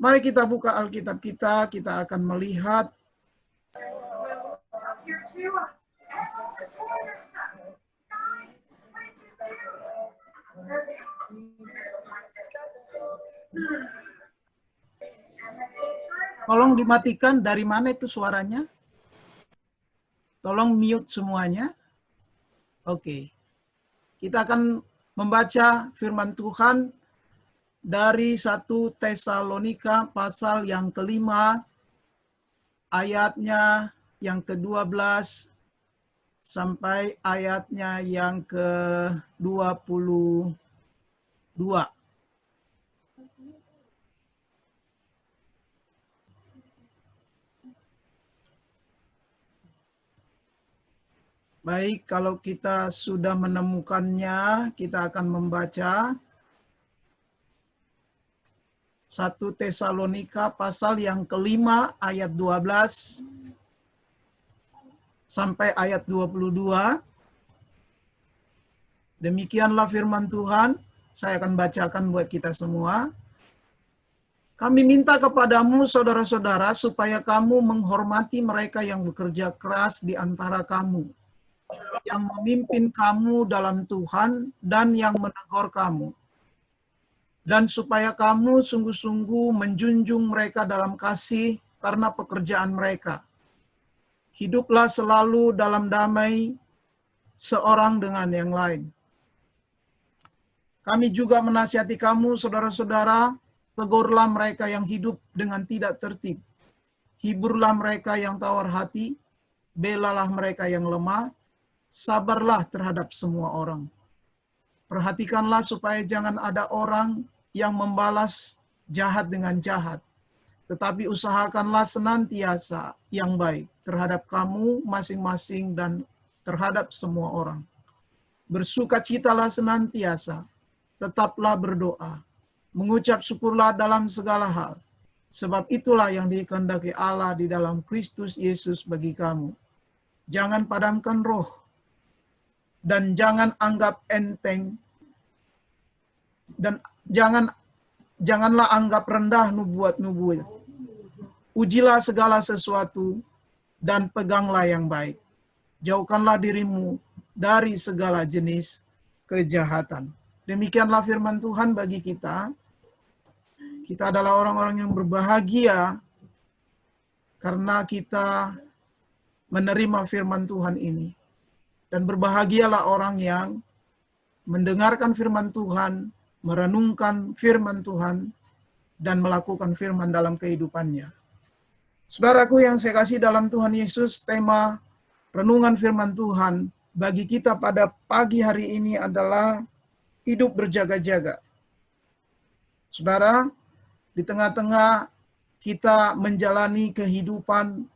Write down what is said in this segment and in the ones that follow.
Mari kita buka Alkitab kita akan melihat tolong dimatikan, dari mana itu suaranya? Tolong mute semuanya. Oke. Kita akan membaca firman Tuhan dari 1 Tesalonika pasal yang kelima, ayatnya yang ke-12 sampai ayatnya yang ke-22. Baik, kalau kita sudah menemukannya, kita akan membaca 1 Tesalonika pasal yang kelima ayat 12 sampai ayat 22. Demikianlah firman Tuhan, saya akan bacakan buat kita semua. Kami minta kepadamu saudara-saudara supaya kamu menghormati mereka yang bekerja keras di antara kamu, yang memimpin kamu dalam Tuhan dan yang menegur kamu. Dan supaya kamu sungguh-sungguh menjunjung mereka dalam kasih karena pekerjaan mereka. Hiduplah selalu dalam damai seorang dengan yang lain. Kami juga menasihati kamu, saudara-saudara, tegurlah mereka yang hidup dengan tidak tertib. Hiburlah mereka yang tawar hati, belalah mereka yang lemah, sabarlah terhadap semua orang. Perhatikanlah supaya jangan ada orang yang membalas jahat dengan jahat, tetapi usahakanlah senantiasa yang baik terhadap kamu masing-masing dan terhadap semua orang. Bersukacitalah senantiasa, tetaplah berdoa, mengucap syukurlah dalam segala hal, sebab itulah yang dikehendaki Allah di dalam Kristus Yesus bagi kamu. Jangan padamkan roh, dan jangan anggap enteng, dan janganlah anggap rendah nubuat-nubuat. Ujilah segala sesuatu dan peganglah yang baik. Jauhkanlah dirimu dari segala jenis kejahatan. Demikianlah firman Tuhan bagi kita. Kita adalah orang-orang yang berbahagia karena kita menerima firman Tuhan ini. Dan berbahagialah orang yang mendengarkan firman Tuhan, merenungkan firman Tuhan, dan melakukan firman dalam kehidupannya. Saudaraku yang saya kasih dalam Tuhan Yesus, tema renungan firman Tuhan bagi kita pada pagi hari ini adalah hidup berjaga-jaga. Saudara, di tengah-tengah kita menjalani kehidupan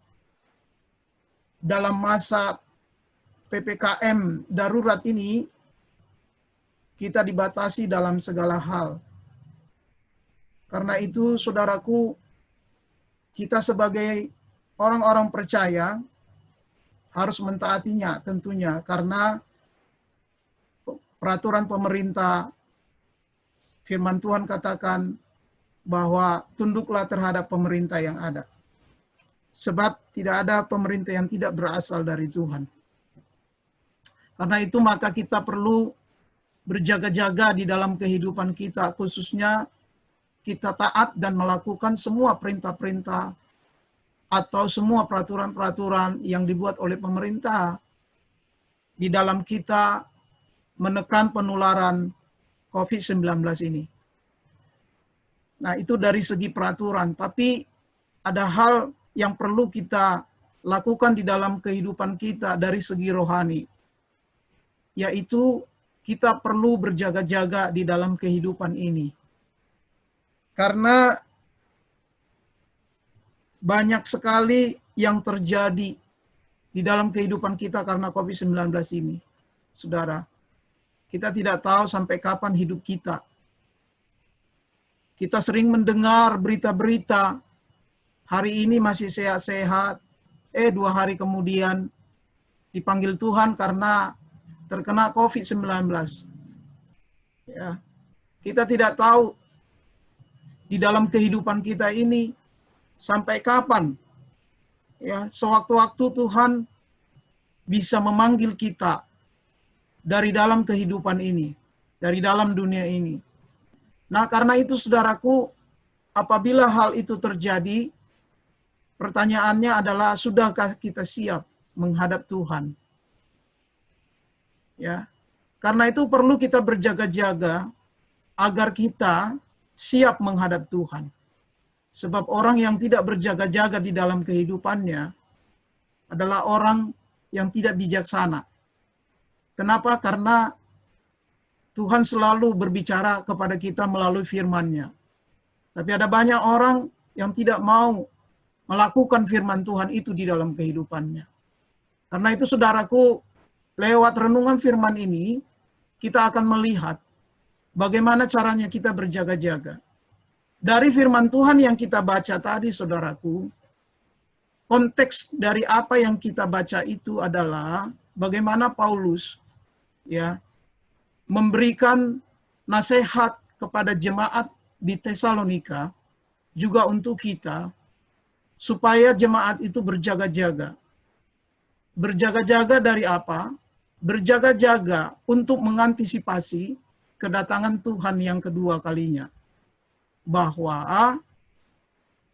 dalam masa PPKM darurat ini, kita dibatasi dalam segala hal. Karena itu, saudaraku, kita sebagai orang-orang percaya harus mentaatinya tentunya, karena peraturan pemerintah, firman Tuhan katakan bahwa tunduklah terhadap pemerintah yang ada. Sebab tidak ada pemerintah yang tidak berasal dari Tuhan. Karena itu maka kita perlu berjaga-jaga di dalam kehidupan kita, khususnya kita taat dan melakukan semua perintah-perintah atau semua peraturan-peraturan yang dibuat oleh pemerintah di dalam kita menekan penularan COVID-19 ini. Nah, itu dari segi peraturan, tapi ada hal yang perlu kita lakukan di dalam kehidupan kita dari segi rohani, yaitu kita perlu berjaga-jaga di dalam kehidupan ini. Karena banyak sekali yang terjadi di dalam kehidupan kita karena COVID-19 ini. Saudara, kita tidak tahu sampai kapan hidup kita. Kita sering mendengar berita-berita, hari ini masih sehat-sehat, 2 hari kemudian dipanggil Tuhan karena terkena COVID-19. Ya, kita tidak tahu di dalam kehidupan kita ini sampai kapan. Ya, sewaktu-waktu Tuhan bisa memanggil kita dari dalam kehidupan ini, dari dalam dunia ini. Nah, karena itu saudaraku, apabila hal itu terjadi, pertanyaannya adalah sudahkah kita siap menghadap Tuhan? Ya. Karena itu perlu kita berjaga-jaga agar kita siap menghadap Tuhan. Sebab orang yang tidak berjaga-jaga di dalam kehidupannya adalah orang yang tidak bijaksana. Kenapa? Karena Tuhan selalu berbicara kepada kita melalui firman-Nya. Tapi ada banyak orang yang tidak mau melakukan firman Tuhan itu di dalam kehidupannya. Karena itu saudaraku, lewat renungan firman ini, kita akan melihat bagaimana caranya kita berjaga-jaga. Dari firman Tuhan yang kita baca tadi, saudaraku, konteks dari apa yang kita baca itu adalah bagaimana Paulus ya memberikan nasihat kepada jemaat di Tesalonika, juga untuk kita, supaya jemaat itu berjaga-jaga. Berjaga-jaga dari apa? Berjaga-jaga untuk mengantisipasi kedatangan Tuhan yang kedua kalinya. Bahwa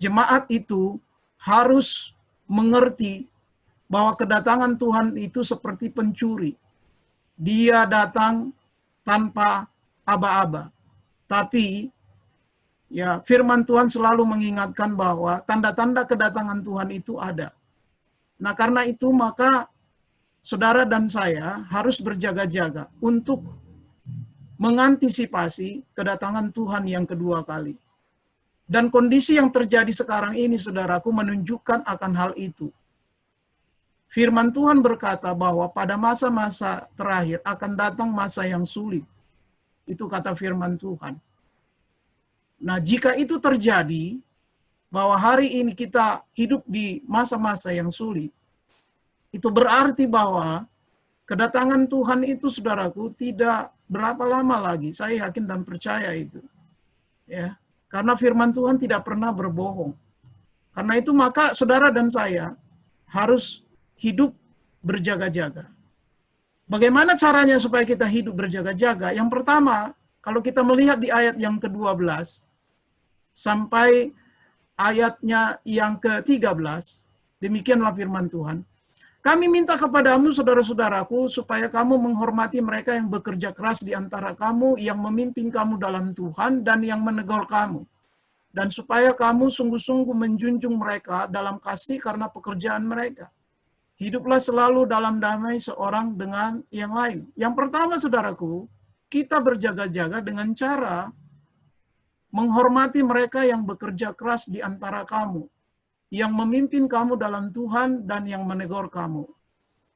jemaat itu harus mengerti bahwa kedatangan Tuhan itu seperti pencuri. Dia datang tanpa aba-aba. Tapi ya firman Tuhan selalu mengingatkan bahwa tanda-tanda kedatangan Tuhan itu ada. Nah, karena itu maka saudara dan saya harus berjaga-jaga untuk mengantisipasi kedatangan Tuhan yang kedua kali. Dan kondisi yang terjadi sekarang ini, saudaraku, menunjukkan akan hal itu. Firman Tuhan berkata bahwa pada masa-masa terakhir akan datang masa yang sulit. Itu kata firman Tuhan. Nah, jika itu terjadi, bahwa hari ini kita hidup di masa-masa yang sulit, itu berarti bahwa kedatangan Tuhan itu, saudaraku, tidak berapa lama lagi. Saya yakin dan percaya itu. Ya, karena firman Tuhan tidak pernah berbohong. Karena itu maka saudara dan saya harus hidup berjaga-jaga. Bagaimana caranya supaya kita hidup berjaga-jaga? Yang pertama, kalau kita melihat di ayat yang ke-12 sampai ayatnya yang ke-13, demikianlah firman Tuhan. Kami minta kepadamu, saudara-saudaraku, supaya kamu menghormati mereka yang bekerja keras di antara kamu, yang memimpin kamu dalam Tuhan, dan yang menegur kamu. Dan supaya kamu sungguh-sungguh menjunjung mereka dalam kasih karena pekerjaan mereka. Hiduplah selalu dalam damai seorang dengan yang lain. Yang pertama, saudaraku, kita berjaga-jaga dengan cara menghormati mereka yang bekerja keras di antara kamu, yang memimpin kamu dalam Tuhan dan yang menegur kamu.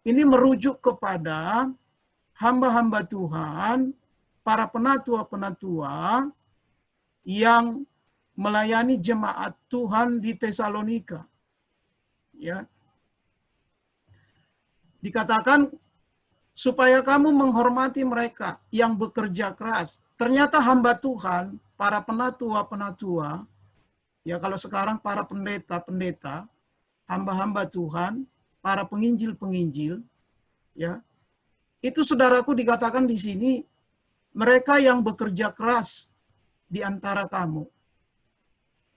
Ini merujuk kepada hamba-hamba Tuhan, para penatua-penatua yang melayani jemaat Tuhan di Tesalonika. Ya. Dikatakan supaya kamu menghormati mereka yang bekerja keras. Ternyata hamba Tuhan, para penatua-penatua, ya kalau sekarang para pendeta-pendeta, hamba-hamba Tuhan, para penginjil-penginjil, ya. Itu saudaraku dikatakan di sini mereka yang bekerja keras di antara kamu.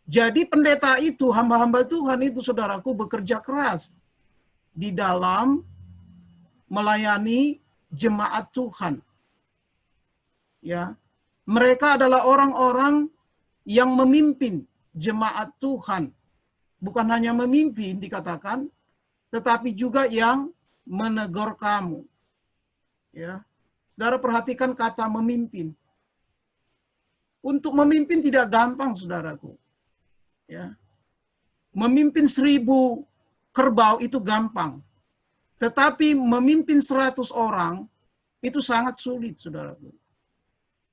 Jadi pendeta itu, hamba-hamba Tuhan itu saudaraku bekerja keras di dalam melayani jemaat Tuhan. Ya. Mereka adalah orang-orang yang memimpin jemaat Tuhan. Bukan hanya memimpin dikatakan, tetapi juga yang menegur kamu. Ya. Saudara perhatikan kata memimpin. Untuk memimpin tidak gampang, saudaraku. Ya. Memimpin 1000 kerbau itu gampang. Tetapi memimpin 100 orang itu sangat sulit, saudaraku.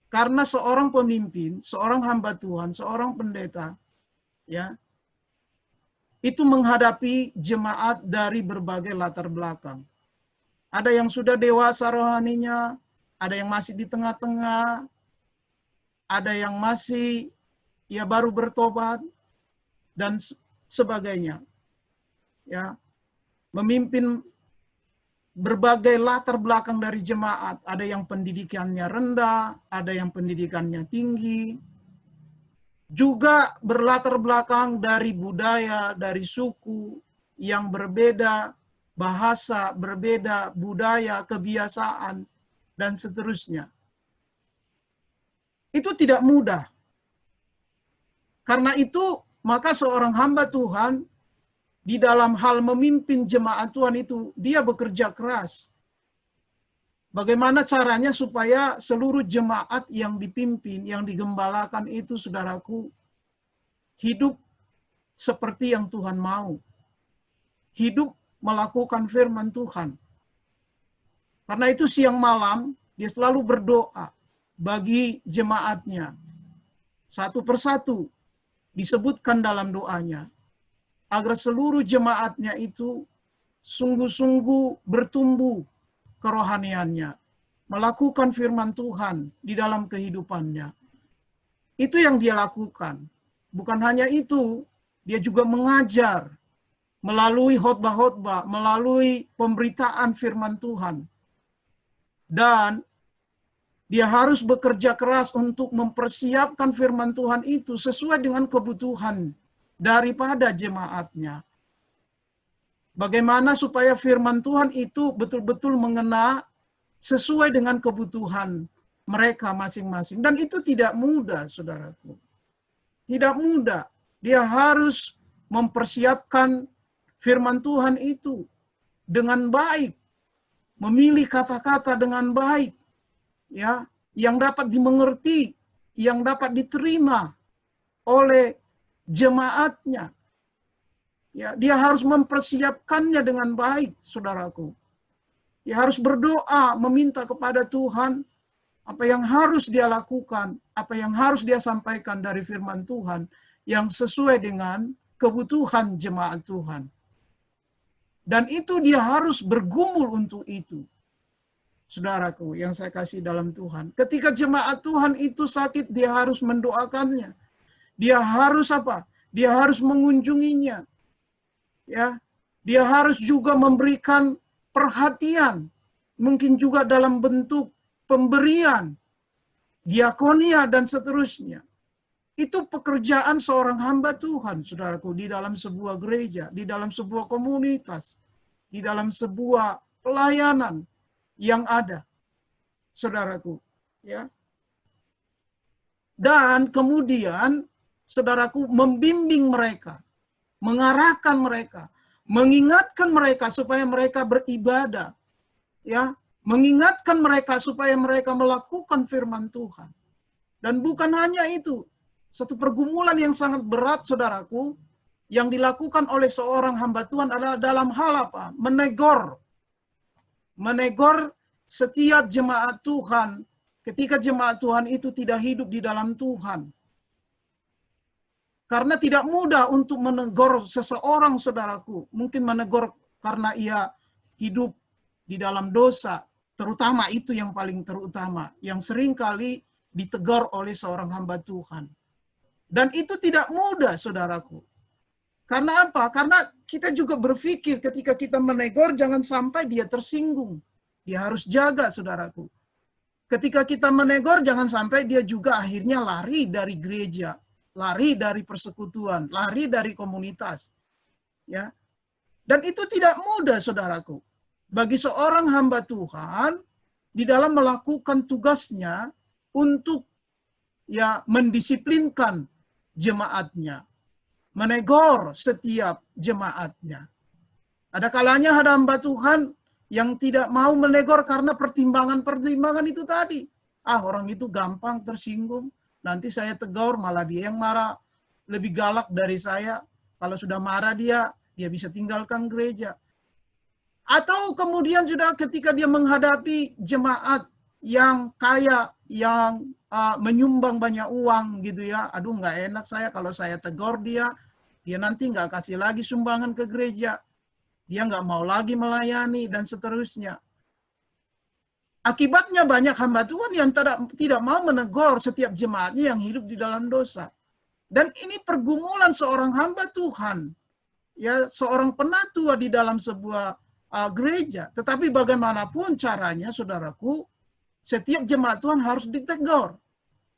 Karena seorang pemimpin, seorang hamba Tuhan, seorang pendeta, ya, itu menghadapi jemaat dari berbagai latar belakang. Ada yang sudah dewasa rohaninya, ada yang masih di tengah-tengah, ada yang masih ia baru bertobat dan sebagainya. Ya, memimpin berbagai latar belakang dari jemaat, ada yang pendidikannya rendah, ada yang pendidikannya tinggi, juga berlatar belakang dari budaya, dari suku yang berbeda, bahasa berbeda, budaya, kebiasaan, dan seterusnya. Itu tidak mudah. Karena itu, maka seorang hamba Tuhan di dalam hal memimpin jemaat Tuhan itu, dia bekerja keras. Bagaimana caranya supaya seluruh jemaat yang dipimpin, yang digembalakan itu, saudaraku, hidup seperti yang Tuhan mau. Hidup melakukan firman Tuhan. Karena itu siang malam, dia selalu berdoa bagi jemaatnya. Satu persatu disebutkan dalam doanya. Agar seluruh jemaatnya itu sungguh-sungguh bertumbuh kerohaniannya, melakukan firman Tuhan di dalam kehidupannya. Itu yang dia lakukan. Bukan hanya itu, dia juga mengajar melalui khotbah-khotbah, melalui pemberitaan firman Tuhan. Dan dia harus bekerja keras untuk mempersiapkan firman Tuhan itu sesuai dengan kebutuhan daripada jemaatnya. Bagaimana supaya firman Tuhan itu betul-betul mengena sesuai dengan kebutuhan mereka masing-masing. Dan itu tidak mudah, saudaraku. Tidak mudah. Dia harus mempersiapkan firman Tuhan itu dengan baik. Memilih kata-kata dengan baik. Ya, yang dapat dimengerti, yang dapat diterima oleh jemaatnya. Ya, dia harus mempersiapkannya dengan baik, saudaraku. Dia harus berdoa, meminta kepada Tuhan apa yang harus dia lakukan, apa yang harus dia sampaikan dari firman Tuhan yang sesuai dengan kebutuhan jemaat Tuhan. Dan itu dia harus bergumul untuk itu. Saudaraku yang saya kasih dalam Tuhan. Ketika jemaat Tuhan itu sakit, dia harus mendoakannya. Dia harus apa? Dia harus mengunjunginya. Ya, dia harus juga memberikan perhatian, mungkin juga dalam bentuk pemberian, diakonia dan seterusnya. Itu pekerjaan seorang hamba Tuhan, saudaraku, di dalam sebuah gereja, di dalam sebuah komunitas, di dalam sebuah pelayanan yang ada, saudaraku, ya. Dan kemudian, saudaraku, membimbing mereka, mengarahkan mereka, mengingatkan mereka supaya mereka beribadah, ya, mengingatkan mereka supaya mereka melakukan firman Tuhan. Dan bukan hanya itu, satu pergumulan yang sangat berat, saudaraku, yang dilakukan oleh seorang hamba Tuhan adalah dalam hal apa? Menegur setiap jemaat Tuhan ketika jemaat Tuhan itu tidak hidup di dalam Tuhan. Karena tidak mudah untuk menegur seseorang, saudaraku. Mungkin menegur karena ia hidup di dalam dosa. Terutama itu yang paling terutama. Yang sering kali ditegur oleh seorang hamba Tuhan. Dan itu tidak mudah, saudaraku. Karena apa? Karena kita juga berpikir ketika kita menegur, jangan sampai dia tersinggung. Dia harus jaga, saudaraku. Ketika kita menegur, jangan sampai dia juga akhirnya lari dari gereja. Lari dari persekutuan, lari dari komunitas. Ya. Dan itu tidak mudah, saudaraku. Bagi seorang hamba Tuhan di dalam melakukan tugasnya untuk ya mendisiplinkan jemaatnya, menegur setiap jemaatnya. Ada kalanya ada hamba Tuhan yang tidak mau menegur karena pertimbangan-pertimbangan itu tadi. Orang itu gampang tersinggung. Nanti saya tegur, malah dia yang marah. Lebih galak dari saya. Kalau sudah marah dia bisa tinggalkan gereja. Atau kemudian sudah ketika dia menghadapi jemaat yang kaya, yang menyumbang banyak uang gitu ya. Aduh, nggak enak saya kalau saya tegur dia nanti nggak kasih lagi sumbangan ke gereja. Dia nggak mau lagi melayani dan seterusnya. Akibatnya banyak hamba Tuhan yang tidak mau menegur setiap jemaatnya yang hidup di dalam dosa. Dan ini pergumulan seorang hamba Tuhan, ya, seorang penatua di dalam sebuah gereja. Tetapi bagaimanapun caranya, saudaraku, setiap jemaat Tuhan harus ditegur,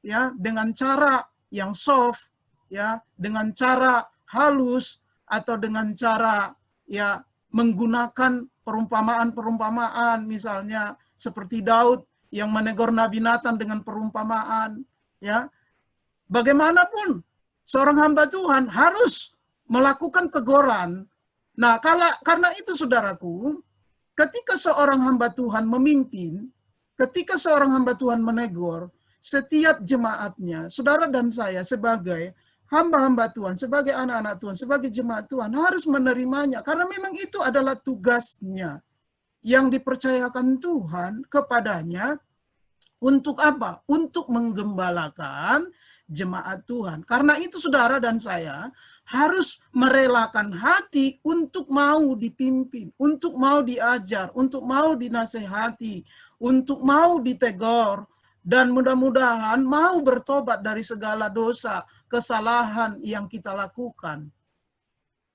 ya, dengan cara yang soft, ya, dengan cara halus, atau dengan cara, ya, menggunakan perumpamaan-perumpamaan, misalnya seperti Daud yang menegur Nabi Nathan dengan perumpamaan, ya. Bagaimanapun seorang hamba Tuhan harus melakukan teguran. Nah, karena itu, saudaraku, ketika seorang hamba Tuhan memimpin, ketika seorang hamba Tuhan menegur, setiap jemaatnya, saudara dan saya sebagai hamba-hamba Tuhan, sebagai anak-anak Tuhan, sebagai jemaat Tuhan harus menerimanya. Karena memang itu adalah tugasnya yang dipercayakan Tuhan kepadanya. Untuk apa? Untuk menggembalakan jemaat Tuhan. Karena itu saudara dan saya harus merelakan hati untuk mau dipimpin, untuk mau diajar, untuk mau dinasehati, untuk mau ditegur, dan mudah-mudahan mau bertobat dari segala dosa, kesalahan yang kita lakukan.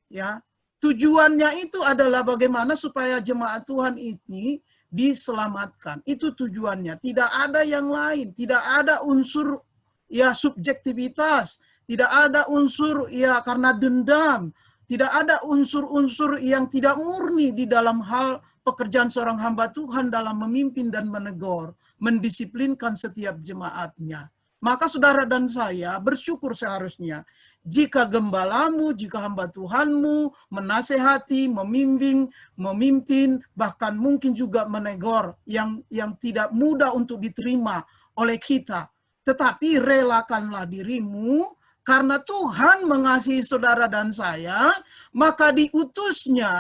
Ya, tujuannya itu adalah bagaimana supaya jemaat Tuhan ini diselamatkan. Itu tujuannya. Tidak ada yang lain. Tidak ada unsur, ya, subjektivitas. Tidak ada unsur, ya, karena dendam. Tidak ada unsur-unsur yang tidak murni di dalam hal pekerjaan seorang hamba Tuhan dalam memimpin dan menegur, mendisiplinkan setiap jemaatnya. Maka saudara dan saya bersyukur seharusnya jika gembalamu, jika hamba Tuhanmu menasehati, membimbing, memimpin, bahkan mungkin juga menegur yang tidak mudah untuk diterima oleh kita. Tetapi relakanlah dirimu, karena Tuhan mengasihi saudara dan saya, maka diutusnya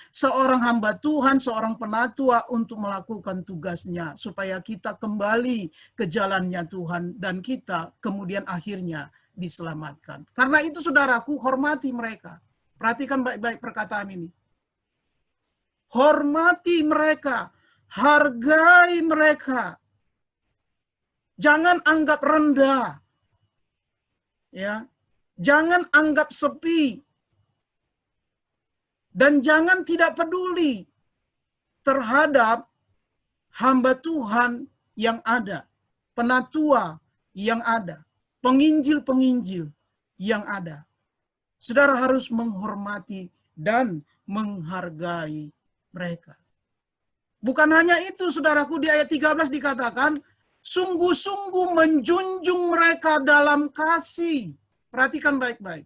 seorang hamba Tuhan, seorang penatua untuk melakukan tugasnya, supaya kita kembali ke jalannya Tuhan, dan kita kemudian akhirnya diselamatkan. Karena itu saudaraku, hormati mereka. Perhatikan baik-baik perkataan ini. Hormati mereka, hargai mereka. Jangan anggap rendah. Ya. Jangan anggap sepi. Dan jangan tidak peduli terhadap hamba Tuhan yang ada, penatua yang ada, penginjil-penginjil yang ada. Saudara harus menghormati dan menghargai mereka. Bukan hanya itu, saudaraku, di ayat 13 dikatakan, sungguh-sungguh menjunjung mereka dalam kasih. Perhatikan baik-baik.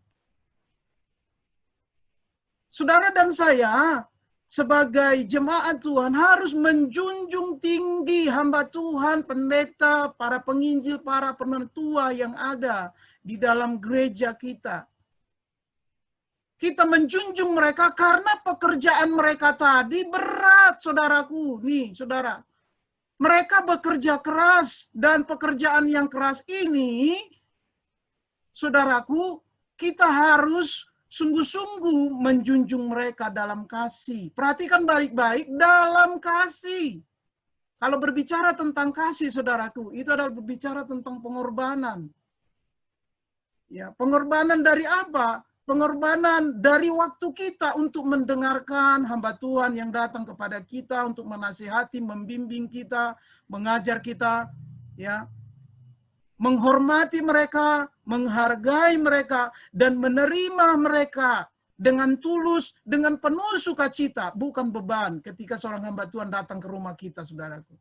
Saudara dan saya sebagai jemaat Tuhan harus menjunjung tinggi hamba Tuhan, pendeta, para penginjil, para penatua yang ada di dalam gereja kita. Kita menjunjung mereka karena pekerjaan mereka tadi berat, saudaraku. Nih, saudara. Mereka bekerja keras, dan pekerjaan yang keras ini, saudaraku, kita harus sungguh-sungguh menjunjung mereka dalam kasih. Perhatikan baik-baik, dalam kasih. Kalau berbicara tentang kasih, saudaraku, itu adalah berbicara tentang pengorbanan. Ya, pengorbanan dari apa? Pengorbanan dari waktu kita untuk mendengarkan hamba Tuhan yang datang kepada kita untuk menasihati, membimbing kita, mengajar kita, ya. Menghormati mereka, menghargai mereka, dan menerima mereka dengan tulus, dengan penuh sukacita, bukan beban ketika seorang hamba Tuhan datang ke rumah kita, saudaraku.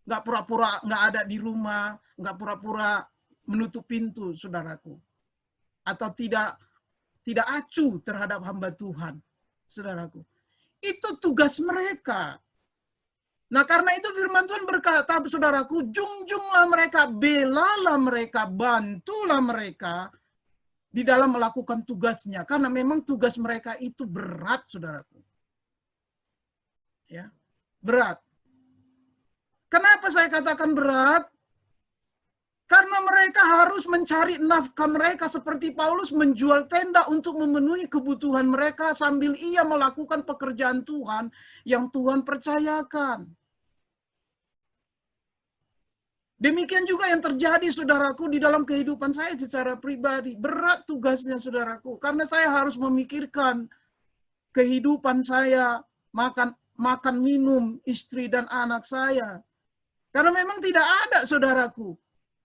Nggak pura-pura nggak ada di rumah, nggak pura-pura menutup pintu, saudaraku. Atau tidak acuh terhadap hamba Tuhan, saudaraku. Itu tugas mereka. Nah, karena itu firman Tuhan berkata, saudaraku, junjunglah mereka, belalah mereka, bantulah mereka di dalam melakukan tugasnya. Karena memang tugas mereka itu berat, saudaraku. Ya, berat. Kenapa saya katakan berat? Karena mereka harus mencari nafkah mereka, seperti Paulus menjual tenda untuk memenuhi kebutuhan mereka sambil ia melakukan pekerjaan Tuhan yang Tuhan percayakan. Demikian juga yang terjadi, saudaraku, di dalam kehidupan saya secara pribadi. Berat tugasnya, saudaraku, karena saya harus memikirkan kehidupan saya, makan minum istri dan anak saya. Karena memang tidak ada, saudaraku.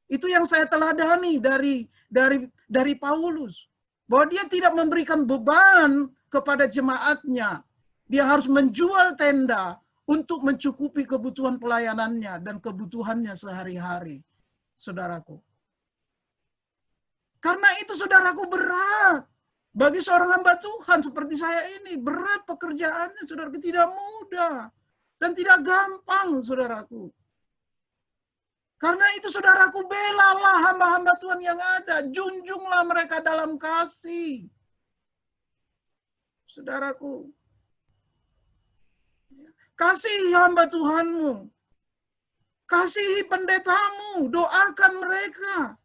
Itu yang saya teladani dari Paulus, bahwa dia tidak memberikan beban kepada jemaatnya. Dia harus menjual tenda untuk mencukupi kebutuhan pelayanannya dan kebutuhannya sehari-hari, saudaraku. Karena itu, saudaraku, berat. Bagi seorang hamba Tuhan seperti saya ini, berat pekerjaannya, saudaraku, tidak mudah. Dan tidak gampang, saudaraku. Karena itu, saudaraku, belalah hamba-hamba Tuhan yang ada. Junjunglah mereka dalam kasih. Saudaraku, kasihi hamba Tuhanmu. Kasihi pendetamu. Doakan mereka.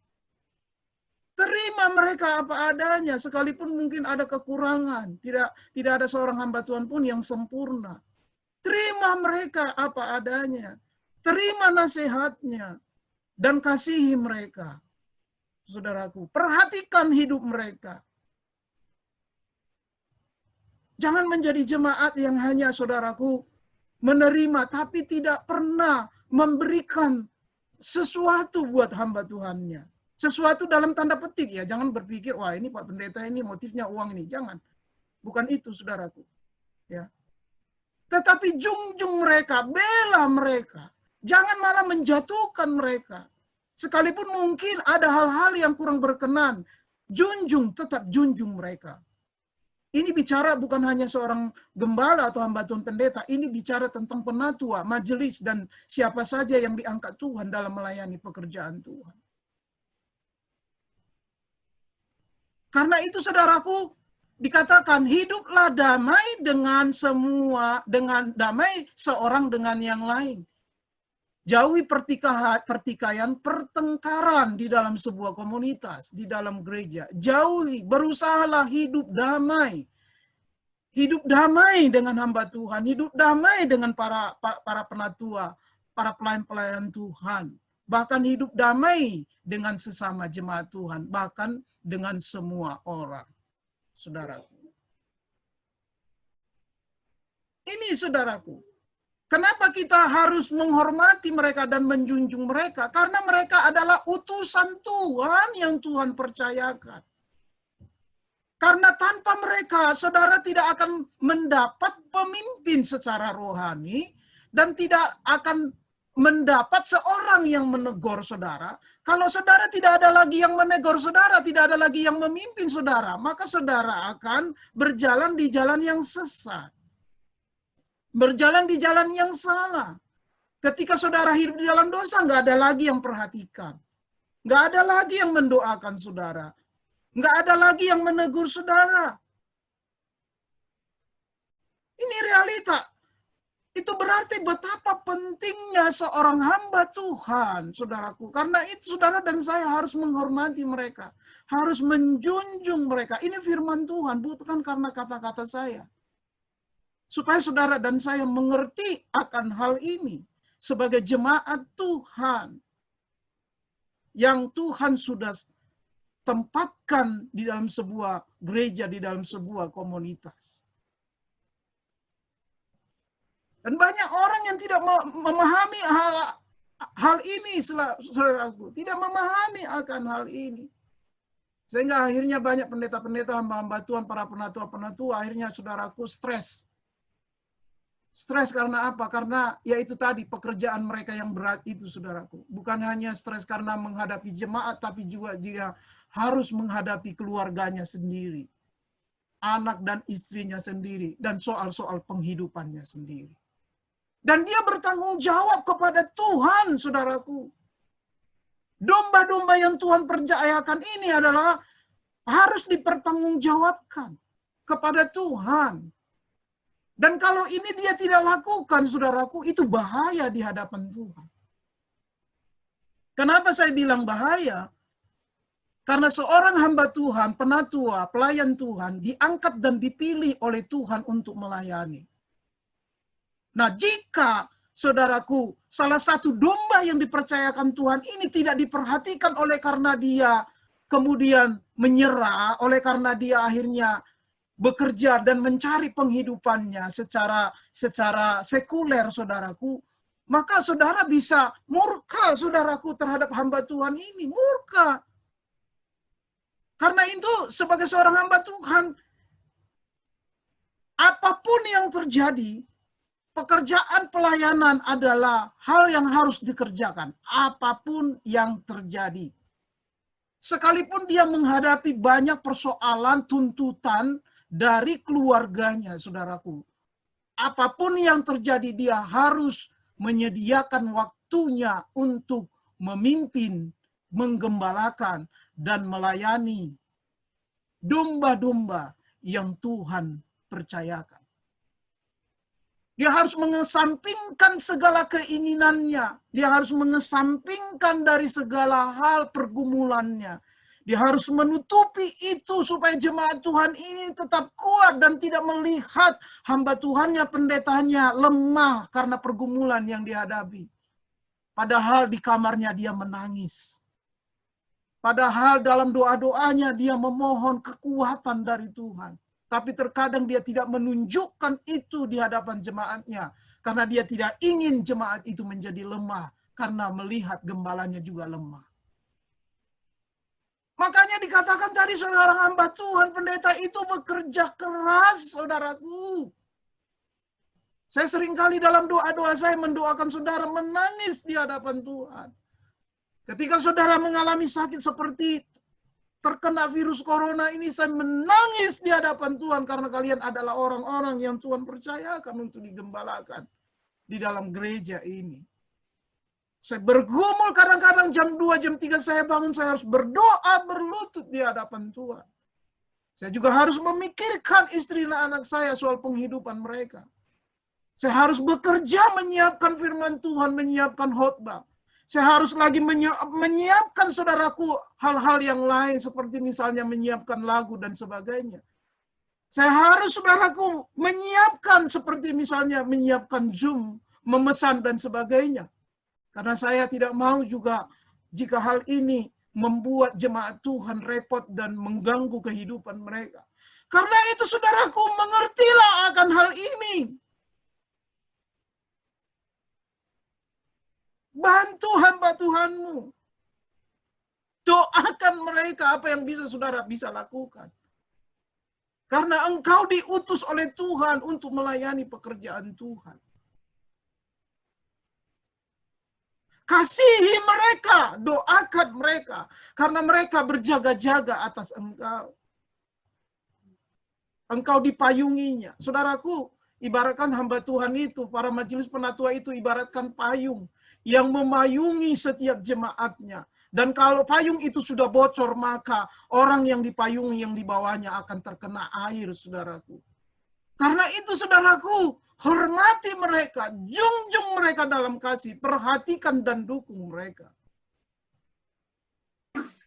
Terima mereka apa adanya. Sekalipun mungkin ada kekurangan. Tidak ada seorang hamba Tuhan pun yang sempurna. Terima mereka apa adanya. Terima nasihatnya. Dan kasihi mereka. Saudaraku, perhatikan hidup mereka. Jangan menjadi jemaat yang hanya, saudaraku, menerima tapi tidak pernah memberikan sesuatu buat hamba Tuhannya. Sesuatu dalam tanda petik ya, jangan berpikir wah ini Pak Pendeta ini motifnya uang ini, jangan. Bukan itu, saudaraku. Ya. Tetapi junjung mereka, bela mereka. Jangan malah menjatuhkan mereka. Sekalipun mungkin ada hal-hal yang kurang berkenan, tetap junjung mereka. Ini bicara bukan hanya seorang gembala atau hamba Tuhan pendeta, ini bicara tentang penatua, majelis, dan siapa saja yang diangkat Tuhan dalam melayani pekerjaan Tuhan. Karena itu, saudaraku, dikatakan hiduplah damai dengan semua, dengan damai seorang dengan yang lain. Jauhi pertikaian, pertengkaran di dalam sebuah komunitas, di dalam gereja. Jauhi, berusahalah hidup damai. Hidup damai dengan hamba Tuhan, hidup damai dengan para penatua, para pelayan-pelayan Tuhan. Bahkan hidup damai dengan sesama jemaat Tuhan, bahkan dengan semua orang. Saudaraku. Ini, saudaraku. Kenapa kita harus menghormati mereka dan menjunjung mereka? Karena mereka adalah utusan Tuhan yang Tuhan percayakan. Karena tanpa mereka, saudara tidak akan mendapat pemimpin secara rohani dan tidak akan mendapat seorang yang menegur saudara. Kalau saudara tidak ada lagi yang menegur saudara, tidak ada lagi yang memimpin saudara, maka saudara akan berjalan di jalan yang sesat. Berjalan di jalan yang salah. Ketika saudara hidup di dalam dosa, nggak ada lagi yang perhatikan. Nggak ada lagi yang mendoakan saudara. Nggak ada lagi yang menegur saudara. Ini realita. Itu berarti betapa pentingnya seorang hamba Tuhan, saudaraku. Karena itu saudara dan saya harus menghormati mereka. Harus menjunjung mereka. Ini firman Tuhan, bukan karena kata-kata saya. Supaya saudara dan saya mengerti akan hal ini sebagai jemaat Tuhan yang Tuhan sudah tempatkan di dalam sebuah gereja, di dalam sebuah komunitas. Dan banyak orang yang tidak memahami hal ini, saudaraku, tidak memahami akan hal ini. Sehingga akhirnya banyak pendeta-pendeta, hamba-hamba Tuhan, para penatua-penatua, akhirnya saudaraku stres. Stres karena apa? Karena yaitu tadi pekerjaan mereka yang berat itu, saudaraku. Bukan hanya stres karena menghadapi jemaat, tapi juga dia harus menghadapi keluarganya sendiri. Anak dan istrinya sendiri. Dan soal-soal penghidupannya sendiri. Dan dia bertanggung jawab kepada Tuhan, saudaraku. Domba-domba yang Tuhan percayakan ini adalah harus dipertanggungjawabkan kepada Tuhan. Dan kalau ini dia tidak lakukan, saudaraku, itu bahaya di hadapan Tuhan. Kenapa saya bilang bahaya? Karena seorang hamba Tuhan, penatua, pelayan Tuhan, diangkat dan dipilih oleh Tuhan untuk melayani. Nah, jika saudaraku, salah satu domba yang dipercayakan Tuhan ini tidak diperhatikan oleh karena dia kemudian menyerah, oleh karena dia akhirnya bekerja dan mencari penghidupannya secara sekuler, saudaraku, maka saudara bisa murka, saudaraku, terhadap hamba Tuhan ini, murka. Karena itu sebagai seorang hamba Tuhan, apapun yang terjadi, pekerjaan pelayanan adalah hal yang harus dikerjakan. Apapun yang terjadi. Sekalipun dia menghadapi banyak persoalan, tuntutan dari keluarganya, saudaraku. Apapun yang terjadi, dia harus menyediakan waktunya untuk memimpin, menggembalakan, dan melayani domba-domba yang Tuhan percayakan. Dia harus mengesampingkan segala keinginannya. Dia harus mengesampingkan dari segala hal pergumulannya. Dia harus menutupi itu supaya jemaat Tuhan ini tetap kuat dan tidak melihat hamba Tuhannya, pendetanya lemah karena pergumulan yang dihadapi. Padahal di kamarnya dia menangis. Padahal dalam doa-doanya dia memohon kekuatan dari Tuhan. Tapi terkadang dia tidak menunjukkan itu di hadapan jemaatnya. Karena dia tidak ingin jemaat itu menjadi lemah. Karena melihat gembalanya juga lemah. Makanya dikatakan tadi seorang hamba Tuhan, pendeta itu bekerja keras, saudaraku. Saya seringkali dalam doa-doa saya mendoakan saudara menangis di hadapan Tuhan. Ketika saudara mengalami sakit seperti terkena virus corona ini, saya menangis di hadapan Tuhan karena kalian adalah orang-orang yang Tuhan percayakan untuk digembalakan di dalam gereja ini. Saya bergumul kadang-kadang jam 2, jam 3 saya bangun, saya harus berdoa, berlutut di hadapan Tuhan. Saya juga harus memikirkan istri dan anak saya soal penghidupan mereka. Saya harus bekerja menyiapkan firman Tuhan, menyiapkan khotbah. Saya harus lagi menyiapkan, saudaraku, hal-hal yang lain seperti misalnya menyiapkan lagu dan sebagainya. Saya harus, saudaraku, menyiapkan seperti misalnya menyiapkan Zoom, memesan dan sebagainya. Karena saya tidak mau juga jika hal ini membuat jemaat Tuhan repot dan mengganggu kehidupan mereka. Karena itu, saudaraku, mengertilah akan hal ini. Bantu hamba Tuhanmu. Doakan mereka apa yang bisa saudara bisa lakukan. Karena engkau diutus oleh Tuhan untuk melayani pekerjaan Tuhan. Kasihi mereka, doakan mereka. Karena mereka berjaga-jaga atas engkau. Engkau dipayunginya. Saudaraku, ibaratkan hamba Tuhan itu, para majelis penatua itu ibaratkan payung yang memayungi setiap jemaatnya. Dan kalau payung itu sudah bocor, maka orang yang dipayungi yang di bawahnya akan terkena air, saudaraku. Karena itu, saudaraku, hormati mereka, junjung mereka dalam kasih, perhatikan dan dukung mereka.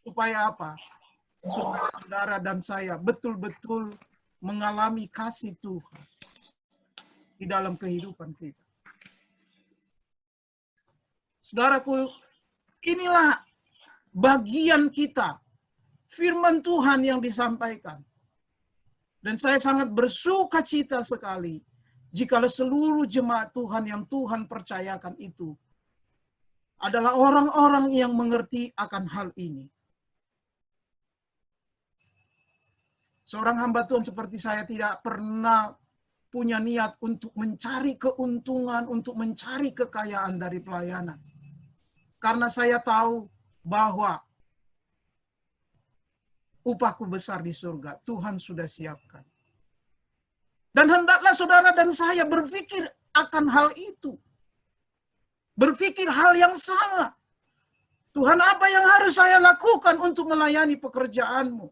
Supaya apa? Supaya saudara dan saya betul-betul mengalami kasih Tuhan di dalam kehidupan kita. Saudaraku, inilah bagian kita, firman Tuhan yang disampaikan. Dan saya sangat bersuka cita sekali jikalau seluruh jemaat Tuhan yang Tuhan percayakan itu adalah orang-orang yang mengerti akan hal ini. Seorang hamba Tuhan seperti saya tidak pernah punya niat untuk mencari keuntungan, untuk mencari kekayaan dari pelayanan. Karena saya tahu bahwa upahku besar di surga, Tuhan sudah siapkan. Dan hendaklah saudara dan saya berpikir akan hal itu. Berpikir hal yang sama. Tuhan, apa yang harus saya lakukan untuk melayani pekerjaan-Mu?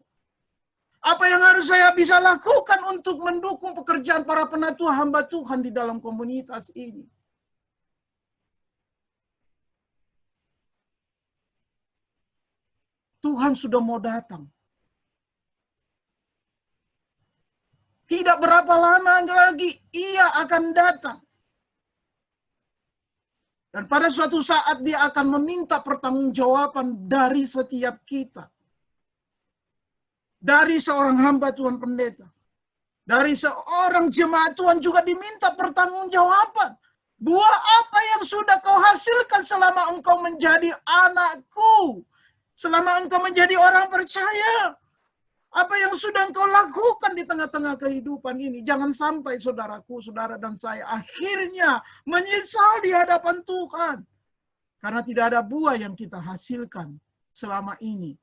Apa yang harus saya bisa lakukan untuk mendukung pekerjaan para penatua hamba Tuhan di dalam komunitas ini? Tuhan sudah mau datang. Tidak berapa lama lagi ia akan datang. Dan pada suatu saat dia akan meminta pertanggungjawaban dari setiap kita. Dari seorang hamba Tuhan pendeta. Dari seorang jemaat Tuhan juga diminta pertanggungjawaban. Buah apa yang sudah kau hasilkan selama engkau menjadi anakku? Selama engkau menjadi orang percaya? Apa yang sudah engkau lakukan di tengah-tengah kehidupan ini? Jangan sampai saudaraku, saudara dan saya akhirnya menyesal di hadapan Tuhan. Karena tidak ada buah yang kita hasilkan selama ini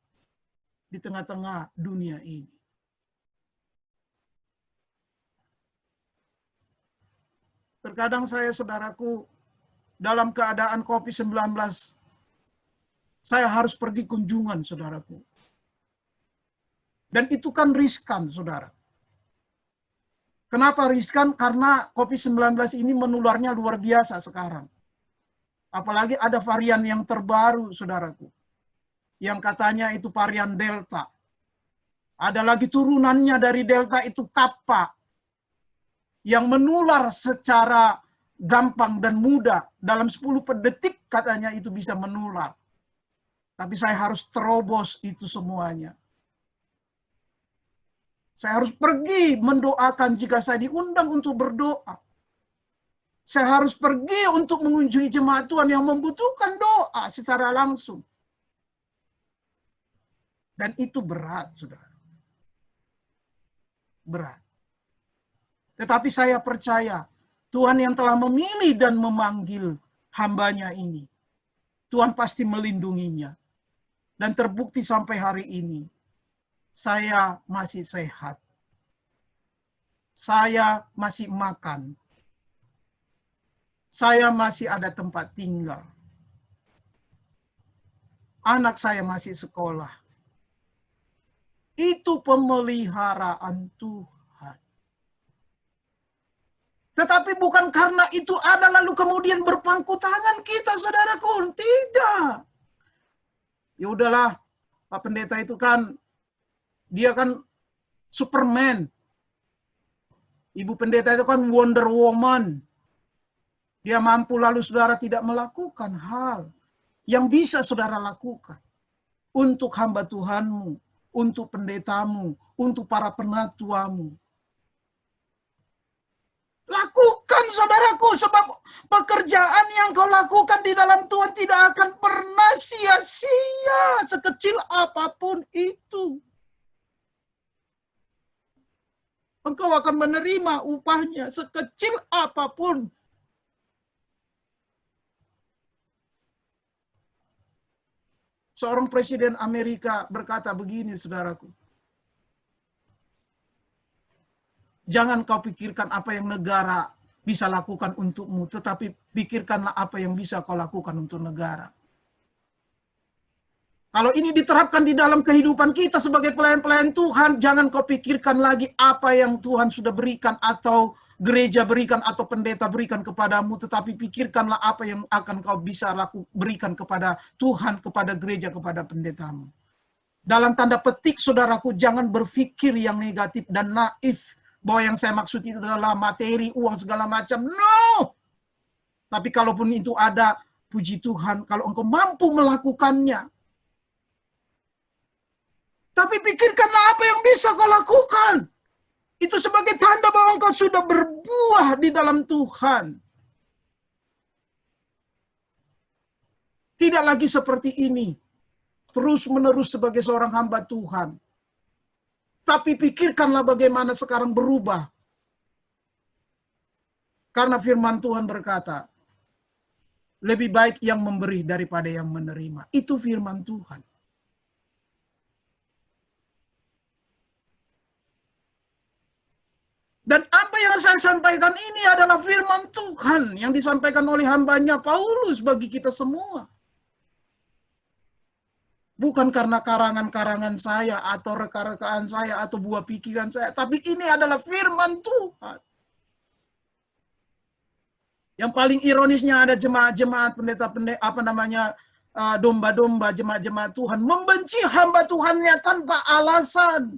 di tengah-tengah dunia ini. Terkadang saya, saudaraku, dalam keadaan COVID-19, saya harus pergi kunjungan, saudaraku. Dan itu kan riskan, saudara. Kenapa riskan? Karena COVID-19 ini menularnya luar biasa sekarang. Apalagi ada varian yang terbaru, saudaraku. Yang katanya itu varian Delta. Ada lagi turunannya dari Delta itu Kappa. Yang menular secara gampang dan mudah. Dalam 10 detik katanya itu bisa menular. Tapi saya harus terobos itu semuanya. Saya harus pergi mendoakan jika saya diundang untuk berdoa. Saya harus pergi untuk mengunjungi jemaat Tuhan yang membutuhkan doa secara langsung. Dan itu berat, saudara. Berat. Tetapi saya percaya Tuhan yang telah memilih dan memanggil hambanya ini, Tuhan pasti melindunginya. Dan terbukti sampai hari ini, saya masih sehat. Saya masih makan. Saya masih ada tempat tinggal. Anak saya masih sekolah. Itu pemeliharaan Tuhan. Tetapi bukan karena itu ada lalu kemudian berpangku tangan kita, saudaraku. Tidak. Ya udahlah, Pak Pendeta itu kan, dia kan Superman. Ibu Pendeta itu kan Wonder Woman. Dia mampu lalu saudara tidak melakukan hal yang bisa saudara lakukan. Untuk hamba Tuhanmu, untuk pendetamu, untuk para penatuamu. Lakukan, saudaraku, sebab pekerjaan yang kau lakukan di dalam Tuhan tidak akan pernah sia-sia, sekecil apapun itu. Engkau akan menerima upahnya sekecil apapun. Seorang presiden Amerika berkata begini, saudaraku. Jangan kau pikirkan apa yang negara bisa lakukan untukmu, tetapi pikirkanlah apa yang bisa kau lakukan untuk negara. Kalau ini diterapkan di dalam kehidupan kita sebagai pelayan-pelayan Tuhan, jangan kau pikirkan lagi apa yang Tuhan sudah berikan atau gereja berikan atau pendeta berikan kepadamu, tetapi pikirkanlah apa yang akan kau bisa berikan kepada Tuhan, kepada gereja, kepada pendetamu. Dalam tanda petik, saudaraku, jangan berpikir yang negatif dan naif, bahwa yang saya maksud itu adalah materi, uang, segala macam. No! Tapi kalaupun itu ada, puji Tuhan, kalau engkau mampu melakukannya. Tapi pikirkanlah apa yang bisa kau lakukan. Itu sebagai tanda bahwa engkau sudah berbuah di dalam Tuhan. Tidak lagi seperti ini. Terus-menerus sebagai seorang hamba Tuhan. Tapi pikirkanlah bagaimana sekarang berubah. Karena firman Tuhan berkata, lebih baik yang memberi daripada yang menerima. Itu firman Tuhan. Dan apa yang saya sampaikan ini adalah firman Tuhan yang disampaikan oleh hambanya Paulus bagi kita semua. Bukan karena karangan-karangan saya atau reka-rekaan saya atau buah pikiran saya, tapi ini adalah firman Tuhan. Yang paling ironisnya ada jemaat-jemaat pendeta-pendeta domba-domba jemaat-jemaat Tuhan membenci hamba Tuhannya tanpa alasan.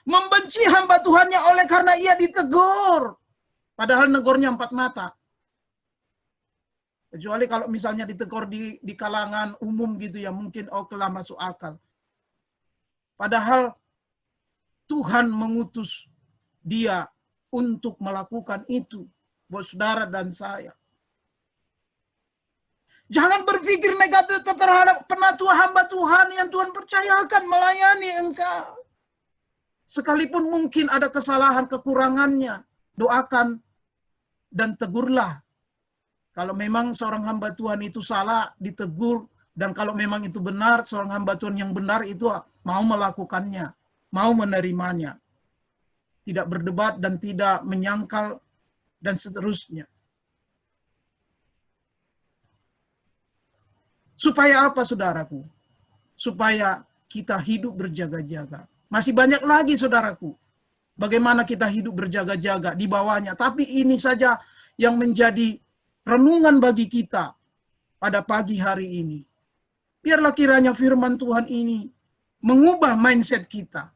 Membenci hamba Tuhannya oleh karena ia ditegur. Padahal negornya 4 mata. Kecuali kalau misalnya ditegur di kalangan umum gitu ya, mungkin okelah masuk akal. Padahal Tuhan mengutus dia untuk melakukan itu buat saudara dan saya. Jangan berpikir negatif terhadap penatua hamba Tuhan yang Tuhan percayakan melayani engkau. Sekalipun mungkin ada kesalahan, kekurangannya, doakan dan tegurlah. Kalau memang seorang hamba Tuhan itu salah, ditegur. Dan kalau memang itu benar, seorang hamba Tuhan yang benar itu mau melakukannya, mau menerimanya. Tidak berdebat dan tidak menyangkal dan seterusnya. Supaya apa, saudaraku? Supaya kita hidup berjaga-jaga. Masih banyak lagi, saudaraku, bagaimana kita hidup berjaga-jaga di bawahnya. Tapi ini saja yang menjadi renungan bagi kita pada pagi hari ini. Biarlah kiranya firman Tuhan ini mengubah mindset kita,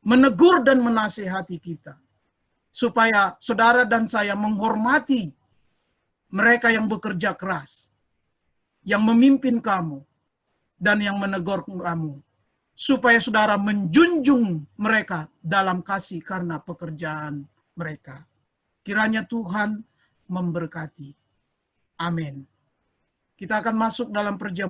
menegur dan menasihati kita, supaya saudara dan saya menghormati mereka yang bekerja keras, yang memimpin kamu, dan yang menegur kamu, supaya saudara menjunjung mereka dalam kasih karena pekerjaan mereka. Kiranya Tuhan memberkati. Amin. Kita akan masuk dalam perjamuan